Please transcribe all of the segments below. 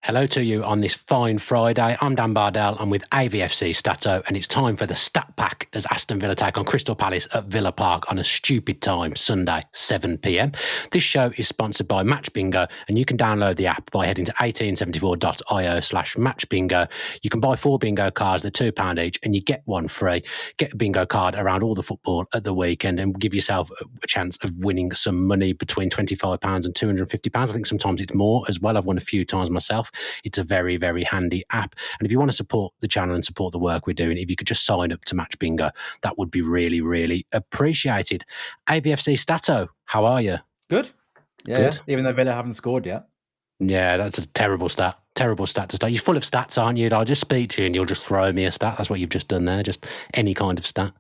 Hello to you on this fine Friday. I'm Dan Bardell. I'm with AVFC Statto, and it's time for the Stat Pack as Aston Villa take on Crystal Palace at Villa Park on a stupid time, Sunday, 7 p.m. This show is sponsored by Match Bingo, and you can download the app by heading to 1874.io/Match Bingo. You can buy 4 bingo cards, they're £2 each, and you get one free. Get a bingo card around all the football at the weekend and give yourself a chance of winning some money between £25 and £250. I think sometimes it's more as well. I've won a few times myself. It's a very, very handy app. And if you want to support the channel and support the work we're doing, if you could just sign up to Match Bingo, that would be really, really appreciated. AVFC Statto, how are you? Good. Yeah, good. Even though Villa haven't scored yet. Yeah, that's a terrible stat. Terrible stat to start. You're full of stats, aren't you? I'll just speak to you and you'll just throw me a stat. That's what you've just done there, just any kind of stat.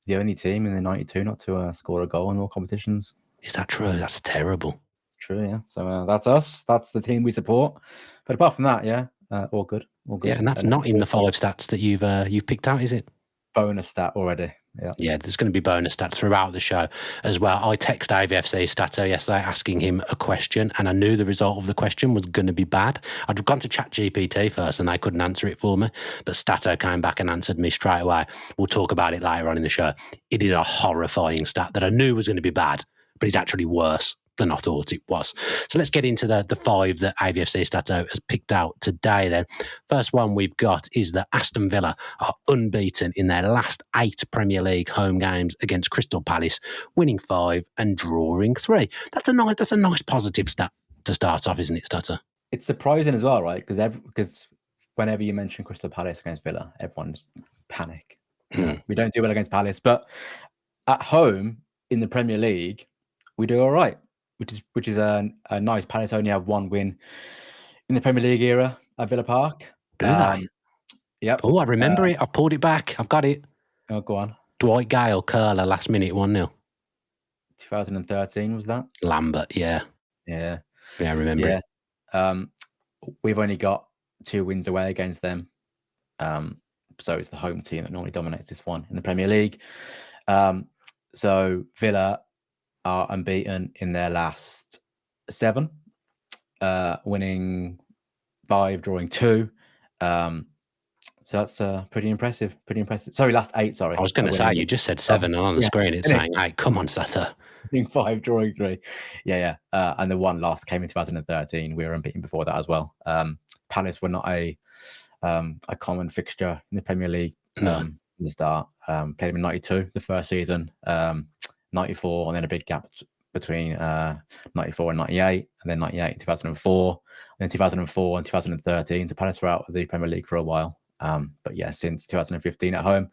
The only team in the 92 not to score a goal in all competitions. Is that true? That's terrible. True, yeah. So that's us. That's the team we support. But apart from that, yeah, all good. All good. Yeah, and that's not in the 5 stats that you've picked out, is it? Bonus stat already. Yeah, there's going to be bonus stats throughout the show as well. I texted AVFC Statto yesterday asking him a question, and I knew the result of the question was going to be bad. I'd gone to ChatGPT first, and they couldn't answer it for me, but Statto came back and answered me straight away. We'll talk about it later on in the show. It is a horrifying stat that I knew was going to be bad, but it's actually worse than I thought it was. So let's get into the 5 that AVFC Statto has picked out today then. First one we've got is that Aston Villa are unbeaten in their last 8 Premier League home games against Crystal Palace, winning 5 and drawing 3. That's a nice positive stat to start off, isn't it, Statto? It's surprising as well, right? Because whenever you mention Crystal Palace against Villa, everyone's panic. We don't do well against Palace, but at home in the Premier League, we do all right. Which is a nice. Palace only have 1 win in the Premier League era at Villa Park. Do they? Yep. Oh, I remember it. I've pulled it back. I've got it. Oh, go on. Dwight Gale, curler, last minute 1-0. 2013 was that? Lambert, yeah. Yeah. Yeah, I remember it. We've only got 2 wins away against them. So it's the home team that normally dominates this one in the Premier League. So Villa are unbeaten in their last 7, winning 5, drawing 2. So that's pretty impressive. Sorry, last 8, sorry. I was going to say, you just said 7, and on the screen it's saying 8. Come on, Statto. Winning 5, drawing 3. Yeah. And the one loss came in 2013. We were unbeaten before that as well. Palace were not a common fixture in the Premier League at the start. Played them in 92, the first season. 94, and then a big gap between 94 and 98, and then 98 and 2004, and then 2004 and 2013. So Palace were out of the Premier League for a while. But yeah, since 2015 at home,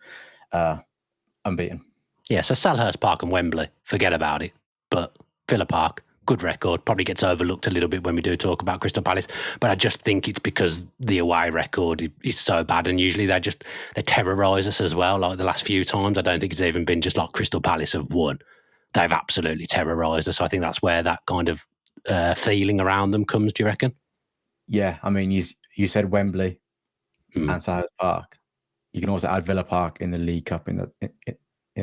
unbeaten. Yeah, so Selhurst Park and Wembley, forget about it. But Villa Park, good record, probably gets overlooked a little bit when we do talk about Crystal Palace. But I just think it's because the away record is so bad, and usually they terrorise us as well. Like the last few times, I don't think it's even been just like Crystal Palace have won. They've absolutely terrorised us. I think that's where that kind of feeling around them comes, do you reckon? Yeah, I mean, you said Wembley and Selhurst Park. You can also add Villa Park in the League Cup in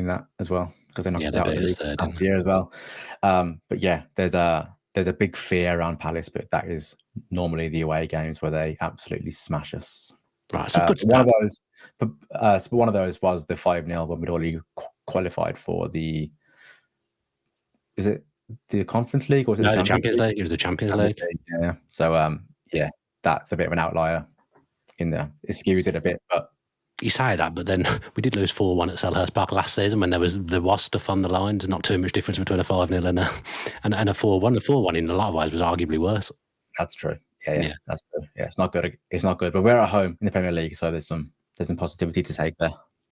that as well, because they're knocked us out of the league last year as well. But yeah, there's a big fear around Palace, but that is normally the away games where they absolutely smash us. Right, so one of those was the 5-0 when we'd already qualified for the. Is it the Conference League or is it the Champions League? It was the Champions League. Yeah. So yeah, that's a bit of an outlier in there. It skews it a bit, but. You say that, but then we did lose 4-1 at Selhurst Park last season when there was stuff on the line. There's not too much difference between a 5-0 and a 4-1. The 4-1 in a lot of ways was arguably worse. That's true. Yeah. That's true. Yeah, it's not good. But we're at home in the Premier League, so there's some positivity to take there.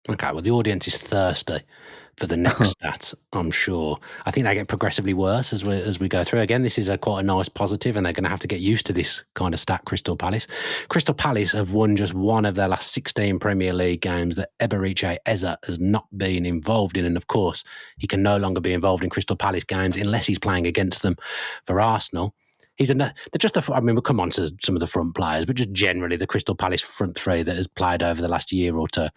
Okay, well, the audience is thirsty for the next stats, I'm sure. I think they get progressively worse as we go through. Again, this is quite a nice positive, and they're going to have to get used to this kind of stat, Crystal Palace. Crystal Palace have won just 1 of their last 16 Premier League games that Eberechi Eze has not been involved in. And of course, he can no longer be involved in Crystal Palace games unless he's playing against them for Arsenal. We'll come on to some of the front players, but just generally the Crystal Palace front 3 that has played over the last year or two.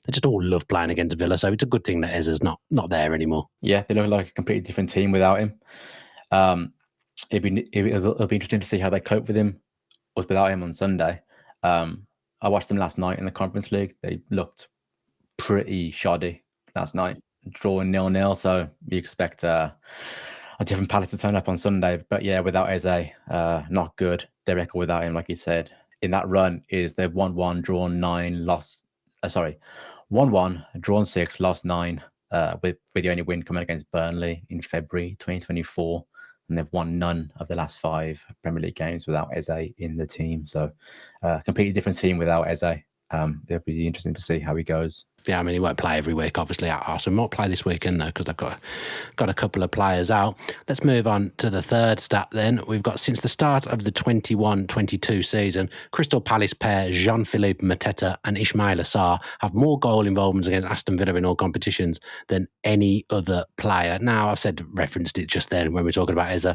They just all love playing against Villa, so it's a good thing that Eze's not there anymore. Yeah, they look like a completely different team without him. It'll be interesting to see how they cope with him was without him on Sunday. I watched them last night in the Conference League. They looked pretty shoddy last night, drawing 0-0. So we expect a different Palace to turn up on Sunday. But yeah, without Eze, not good. Their record without him, like you said, in that run is they've 1-1, drawn 9, lost. 1-1, drawn 6, lost 9. With the only win coming against Burnley in February 2024. And they've won none of the last 5 Premier League games without Eze in the team. So completely different team without Eze. It'll be interesting to see how he goes. Yeah, I mean, he won't play every week, obviously, at Arsenal. Might play this weekend, though, because they've got a couple of players out. Let's move on to the third stat then. We've got, since the start of the 21-22 season, Crystal Palace pair Jean-Philippe Mateta and Ismaïla Sarr have more goal involvements against Aston Villa in all competitions than any other player. Now, I've referenced it just then when we were talking about Eze.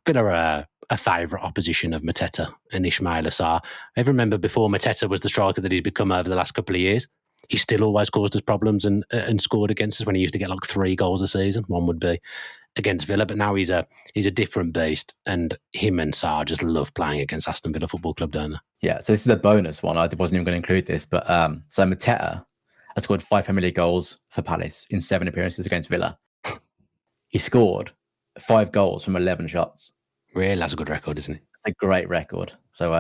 Villa are a favourite opposition of Mateta and Ismaïla Sarr. I remember before Mateta was the striker that he's become over the last couple of years. He still always caused us problems and scored against us when he used to get like 3 goals a season. One would be against Villa, but now he's a different beast, and him and Sarr just love playing against Aston Villa Football Club, don't they? Yeah, so this is a bonus one. I wasn't even going to include this, but so Mateta has scored 5 Premier League goals for Palace in 7 appearances against Villa. He scored 5 goals from 11 shots. Really, that's a good record, isn't it? It's a great record. So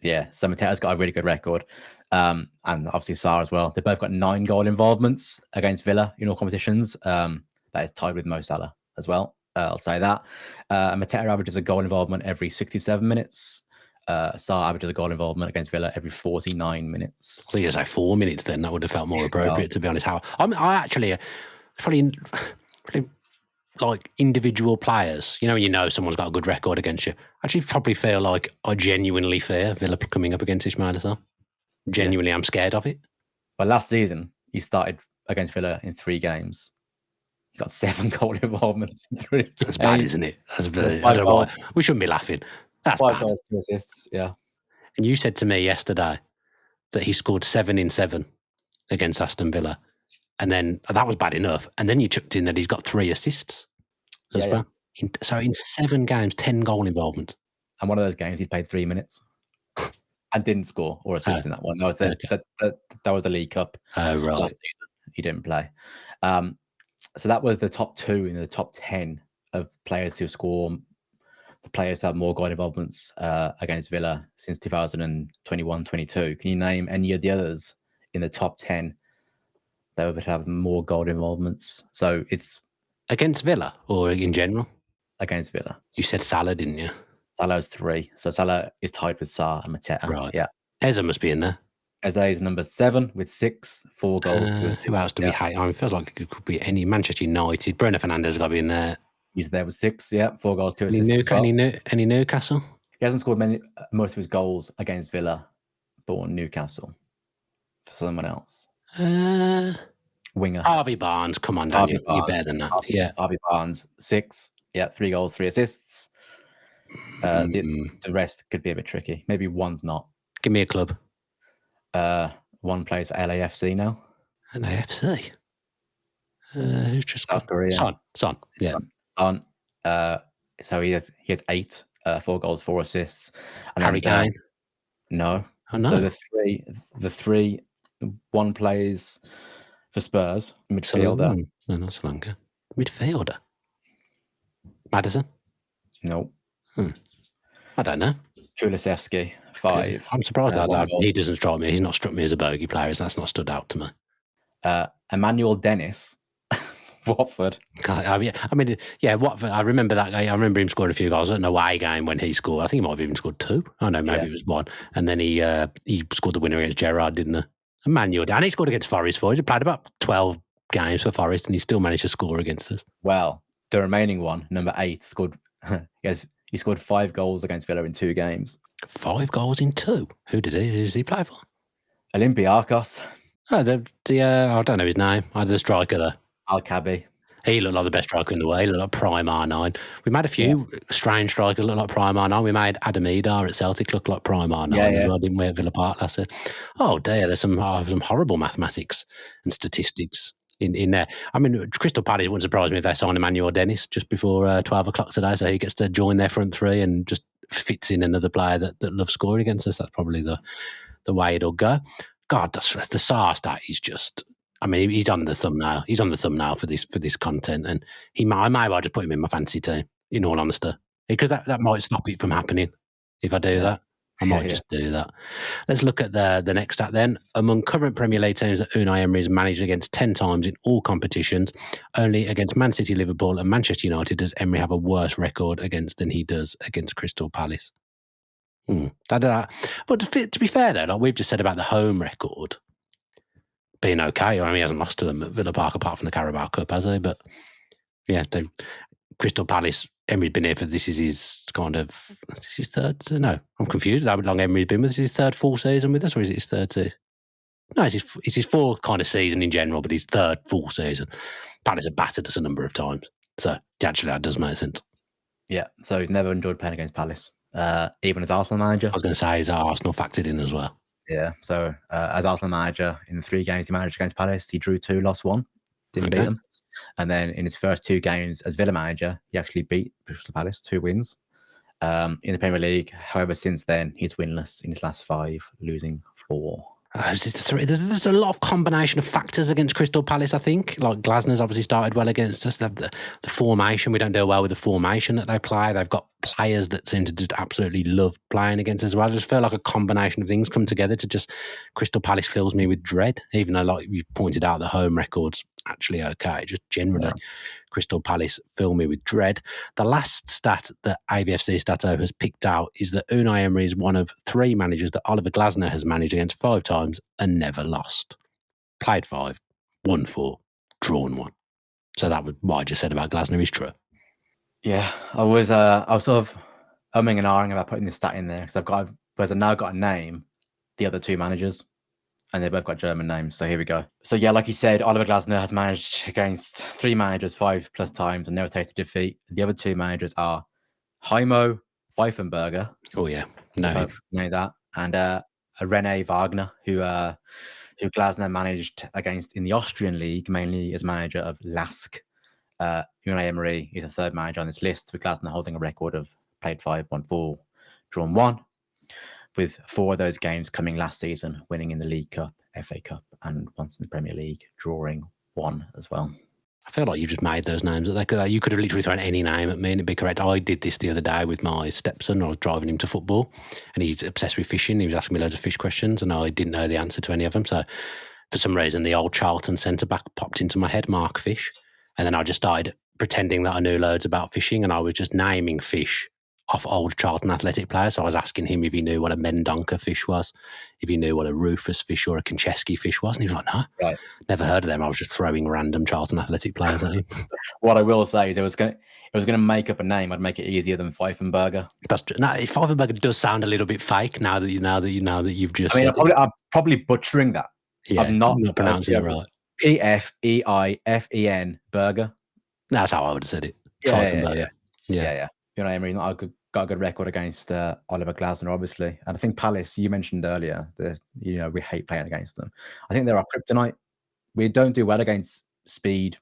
so Mateta's got a really good record. And obviously Sarr as well. They both got 9 goal involvements against Villa in all competitions. That is tied with Mo Salah as well. I'll say that. Mateta averages a goal involvement every 67 minutes. Sarr averages a goal involvement against Villa every 49 minutes. So you say 4 minutes then. That would have felt more appropriate, to be honest. I actually probably like individual players, when you know someone's got a good record against you, I actually probably feel like I genuinely fear Villa coming up against Ismaïla Sarr. Genuinely, I'm scared of it. Well, last season, he started against Villa in 3 games. He got 7 goal involvements in 3 games. That's bad, isn't it? That's very, I don't know why. We shouldn't be laughing. That's 5 bad. goals, 2 assists, yeah. And you said to me yesterday that he scored 7 in 7 against Aston Villa. And then that was bad enough. And then you chucked in that he's got 3 assists as well. Yeah. So in 7 games, 10 goal involvement. And one of those games, he played 3 minutes and didn't score or assist in that one. That was that was the League Cup. Oh, right. He didn't play. So that was the top 2 in the top 10 of players who score. The players who have more goal involvements against Villa since 2021-22. Can you name any of the others in the top 10 that would have more goal involvements? So it's against Villa or in general? Against Villa. You said Salah, didn't you? Salah's 3. So Salah is tied with Sarr and Mateta. Right. Yeah. Eze must be in there. Eze is number 7 with 6, 4 goals. Who else do we hate? It feels like it could be any. Manchester United. Bruno Fernandes has got to be in there. He's there with 6, 4 goals, 2 assists. Any Newcastle? He hasn't scored most of his goals against Villa, but Newcastle. For someone else. Winger. Harvey Barnes. Come on, Daniel. You're better than that. Harvey Barnes, 6. 3 goals, 3 assists. The rest could be a bit tricky. Maybe one's not. Give me a club. One plays for LAFC now. LAFC? Who's just South Korea? Son. Yeah. Son. So he has 8, 4 goals, 4 assists. And Harry Kane? No. Oh, no. So the three, one plays for Spurs, midfielder. No, not Solanke. Midfielder. Maddison? No. I don't know. Kulusevski, 5. I'm surprised he doesn't strike me. He's not struck me as a bogey player. So that's not stood out to me. Emmanuel Dennis, Watford. Watford. I remember that game. I remember him scoring a few goals at an away game when he scored. I think he might have even scored 2. Oh no, maybe it was 1. And then he scored the winner against Gerrard, didn't he? Emmanuel, and he scored against Forest for us. He played about 12 games for Forest, and he still managed to score against us. Well, the remaining one, number 8, scored. He scored 5 goals against Villa in 2 games. 5 goals in 2. Who does he play for? Olympiacos. Oh, I don't know his name. The striker there. Al-Kabi. He looked like the best striker in the world. He looked like prime R9. We made a few strange strikers look like prime R9. We made Adam Idar at Celtic look like prime R9 as well, didn't we, at Villa Park last year? Oh dear, there's some horrible mathematics and statistics in there. I mean, Crystal Palace wouldn't surprise me if they sign Emmanuel Dennis just before 12 o'clock today, so he gets to join their front 3 and just fits in another player that loves scoring against us. That's probably the way it'll go. God, the Sarr stat is just. I mean, he's on the thumbnail. He's on the thumbnail for this content, and I may well just put him in my fantasy team. In all honesty, because that might stop it from happening if I do that. I might just do that. Let's look at the next stat then. Among current Premier League teams that Unai Emery has managed against 10 times in all competitions, only against Man City, Liverpool and Manchester United does Emery have a worse record against than he does against Crystal Palace. But to be fair though, like we've just said about the home record being okay. I mean, he hasn't lost to them at Villa Park apart from the Carabao Cup, has he? But yeah, Crystal Palace, Emery's been here for this is his third. No, I'm confused. How long Emery's been with us? Is his third full season with us, or is it his third season? No, it's his fourth kind of season in general, but his third full season. Palace have battered us a number of times, so actually that does make sense. Yeah, so he's never enjoyed playing against Palace, even as Arsenal manager. I was going to say, is Arsenal factored in as well? Yeah, so as Arsenal manager, in the 3 games he managed against Palace, he drew 2, lost 1, didn't beat them. And then in his first 2 games as Villa manager, he actually beat Crystal Palace, 2 wins. In the Premier League, however, since then, he's winless in his last 5, losing 4. There's a lot of combination of factors against Crystal Palace, I think. Like Glasner's obviously started well against us. The formation, we don't do well with the formation that they play. They've got players that seem to just absolutely love playing against us as well. I just feel like a combination of things come together to just Crystal Palace fills me with dread, even though, like you pointed out, the home record's actually okay. Just generally, Crystal Palace fill me with dread. The last stat that AVFC Statto has picked out is that Unai Emery is one of 3 managers that Oliver Glasner has managed against 5 times and never lost. Played 5, won 4, drawn 1. So that was what I just said about Glasner is true. Yeah, I was sort of umming and ahhing about putting this stat in there because I've now got to name the other 2 managers. And they both got German names, so here we go. So yeah, like he said, Oliver Glasner has managed against 3 managers 5+ times and never tasted defeat. The other 2 managers are Heimo Pfeifenberger. Oh yeah, no, know that, and Rene Wagner, who Glasner managed against in the Austrian league, mainly as manager of Lask. Unai Emery is the 3rd manager on this list, with Glasner holding a record of played 5, won 4, drawn 1. With 4 of those games coming last season, winning in the League Cup, FA Cup, and once in the Premier League, drawing 1 as well. I feel like you just made those names. You could have literally thrown any name at me and it'd be correct. I did this the other day with my stepson. I was driving him to football and he's obsessed with fishing. He was asking me loads of fish questions and I didn't know the answer to any of them. So for some reason, the old Charlton centre-back popped into my head, Mark Fish. And then I just started pretending that I knew loads about fishing and I was just naming fish off old Charlton Athletic players. So I was asking him if he knew what a Mendonca fish was, if he knew what a Rufus fish or a Konchesky fish was. And he was like, no, never heard of them. I was just throwing random Charlton Athletic players at him. What I will say is it was going to make up a name. I'd make it easier than Pfeifenberger. That's true. Now, Pfeifenberger does sound a little bit fake now that you've just. I mean, I'm probably butchering that. Yeah, I'm not pronouncing it right. Pfeifen Burger. That's how I would have said it. Yeah. Unai Emery got a good record against Oliver Glasner, obviously, and I think Palace. You mentioned earlier that we hate playing against them. I think they're our kryptonite. We don't do well against speed,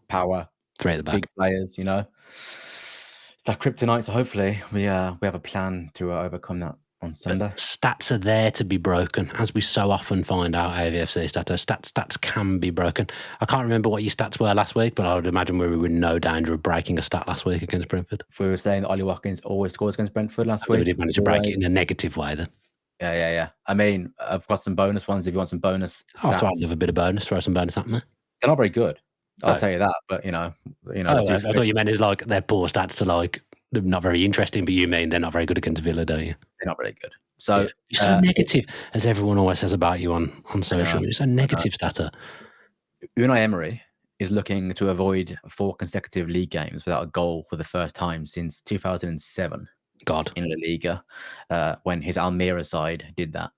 power, big players. It's our kryptonite. So hopefully we have a plan to overcome that on Sunday. Stats are there to be broken, as we so often find out. AVFC Statto stats can be broken. I can't remember what your stats were last week, but I would imagine we were in no danger of breaking a stat last week against Brentford. If we were saying that Ollie Watkins always scores against Brentford last week, we did manage to break it in a negative way then. Yeah. I mean, I've got some bonus ones if you want some bonus stats. I'd love a bit of bonus. Throw some bonus at me. They're not very good. I'll tell you that, but I thought you meant is like they're poor stats to like they're not very interesting, but you mean they're not very good against Villa, don't you? They're not very good. So you're so negative, as everyone always says about you on social. You're so negative, Statter. Unai Emery is looking to avoid 4 consecutive league games without a goal for the first time since 2007. God. In La Liga, when his Almeria side did that.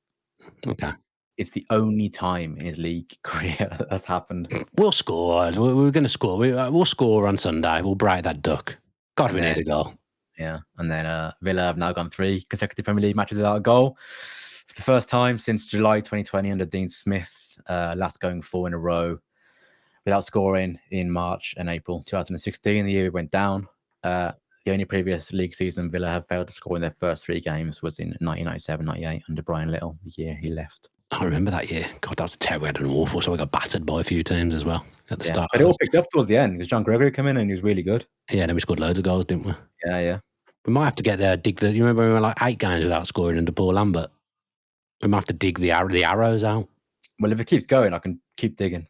Okay. It's the only time in his league career that's happened. We'll score. We're going to score. We'll score on Sunday. We'll break that duck. God, we need a goal. Yeah, and then Villa have now gone 3 consecutive Premier League matches without a goal. It's the first time since July 2020 under Dean Smith, last going 4 in a row without scoring in March and April 2016, the year we went down. The only previous league season Villa have failed to score in their first 3 games was in 1997-98 under Brian Little, the year he left. I remember that year. God, that was terrible. We had an awful, so we got battered by a few teams as well at the start. But it all picked up towards the end because John Gregory came in and he was really good. Yeah, then we scored loads of goals, didn't we? Yeah. We might have to get there, you remember we were like 8 games without scoring under Paul Lambert? We might have to dig the arrows out. Well, if it keeps going, I can keep digging.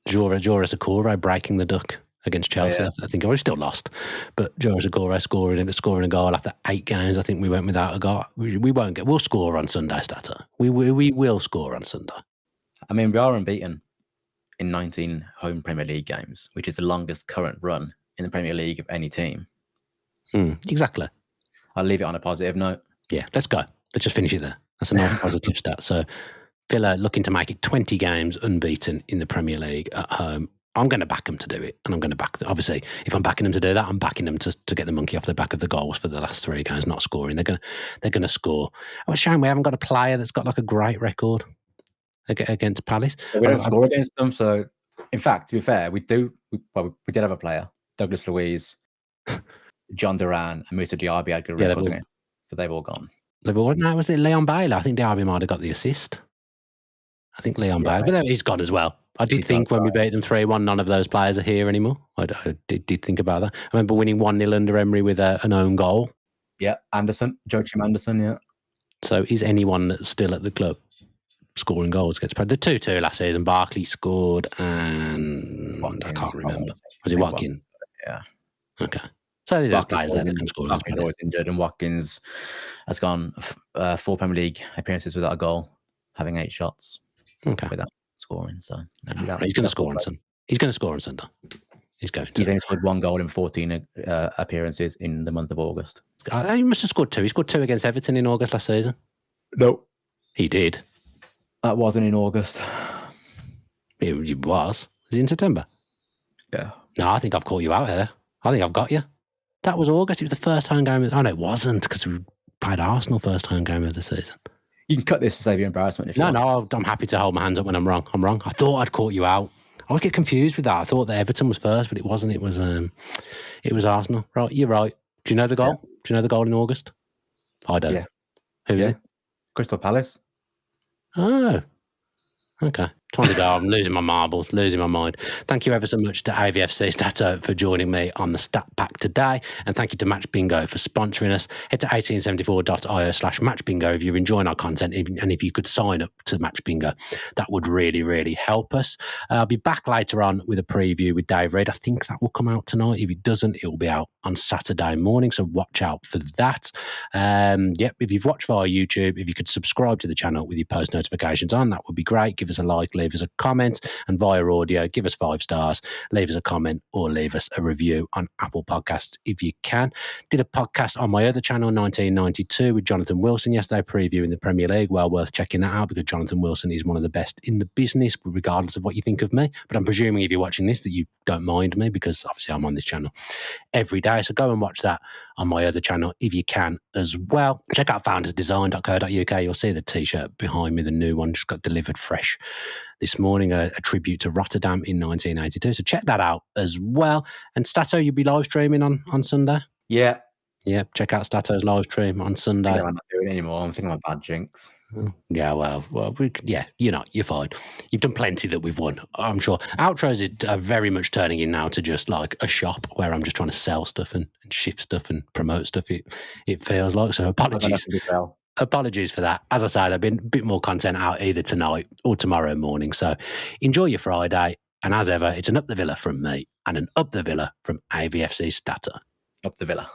Jura Sakura breaking the duck against Chelsea. I think we still lost, but Jura Sakura scoring a goal after 8 games. I think we went without a goal. We'll score on Sunday, Statto. We will score on Sunday. I mean, we are unbeaten in 19 home Premier League games, which is the longest current run in the Premier League of any team. Exactly. I'll leave it on a positive note. Yeah, let's go. Let's just finish it there. That's a nice positive stat. So Villa looking to make it 20 games unbeaten in the Premier League at home. I'm going to back them to do it, and I'm going to back them. Obviously, if I'm backing them to do that, I'm backing them to get the monkey off the back of the goals for the last 3 games, not scoring. They're going to score. Oh, it's a shame we haven't got a player that's got like a great record against Palace. We don't score against them, so in fact, to be fair, we did have a player, Douglas Luiz, John Duran, and Moussa Diaby had good records against them, but they've all gone. Was it Leon Bailey? I think Diaby might have got the assist. I think Leon Bailey, but he's gone as well. I did think when we beat them 3-1, none of those players are here anymore. I did think about that. I remember winning 1-0 under Emery with an own goal. Yeah, Joachim Anderson, yeah. So is anyone that's still at the club scoring goals against the 2-2 last season? Barkley scored and Watkins, I can't remember. Was it Watkins? Yeah. Okay. So there's players there that can score. Watkins always injured, and Watkins has gone 4 Premier League appearances without a goal, having 8 shots. Okay. Without scoring, so he's going to score on Sunday. He's going to score on Sunday. He's only scored 1 goal in 14 appearances in the month of August. He must have scored 2. He scored 2 against Everton in August last season. No, he did. That wasn't in August. It was. Was it in September? Yeah. No, I think I've caught you out here. I think I've got you. That was August. It was the first home game. Oh no, it wasn't, because we played Arsenal first home game of the season. You can cut this to save your embarrassment if you want. No, I'm happy to hold my hands up when I'm wrong. I'm wrong. I thought I'd caught you out. I would get confused with that. I thought that Everton was first, but it wasn't. It was Arsenal. Right, you're right. Do you know the goal? Yeah. Do you know the goal in August? I don't. Yeah. Who is it? Crystal Palace. Oh, okay. Time to go. I'm losing my marbles, losing my mind. Thank you ever so much to AVFC Statto for joining me on the Stat Pack today. And thank you to Match Bingo for sponsoring us. Head to 1874.io/Match Bingo if you're enjoying our content. And if you could sign up to Match Bingo, that would really, really help us. I'll be back later on with a preview with Dave Reid. I think that will come out tonight. If it doesn't, it will be out on Saturday morning. So watch out for that. If you've watched via YouTube, if you could subscribe to the channel with your post notifications on, that would be great. Give us a like, leave us a comment, and via audio, give us 5 stars, leave us a comment, or leave us a review on Apple Podcasts if you can. Did a podcast on my other channel, 1992, with Jonathan Wilson yesterday, previewing the Premier League. Well worth checking that out, because Jonathan Wilson is one of the best in the business, regardless of what you think of me. But I'm presuming if you're watching this that you don't mind me, because obviously I'm on this channel every day. So go and watch that on my other channel if you can as well. Check out foundersdesign.co.uk. You'll see the t-shirt behind me, the new one just got delivered fresh this morning, a tribute to Rotterdam in 1982. So check that out as well. And Statto, you'll be live streaming on Sunday? Yeah. Yeah, check out Statto's live stream on Sunday. I'm not doing it anymore. I'm thinking of bad jinx. Yeah, you're fine. You've done plenty that we've won, I'm sure. Outros are very much turning in now to just like a shop where I'm just trying to sell stuff and shift stuff and promote stuff, it feels like. So apologies for that. As I say, there'll be a bit more content out either tonight or tomorrow morning. So enjoy your Friday. And as ever, it's an Up the Villa from me and an Up the Villa from AVFC Statto. Up the Villa.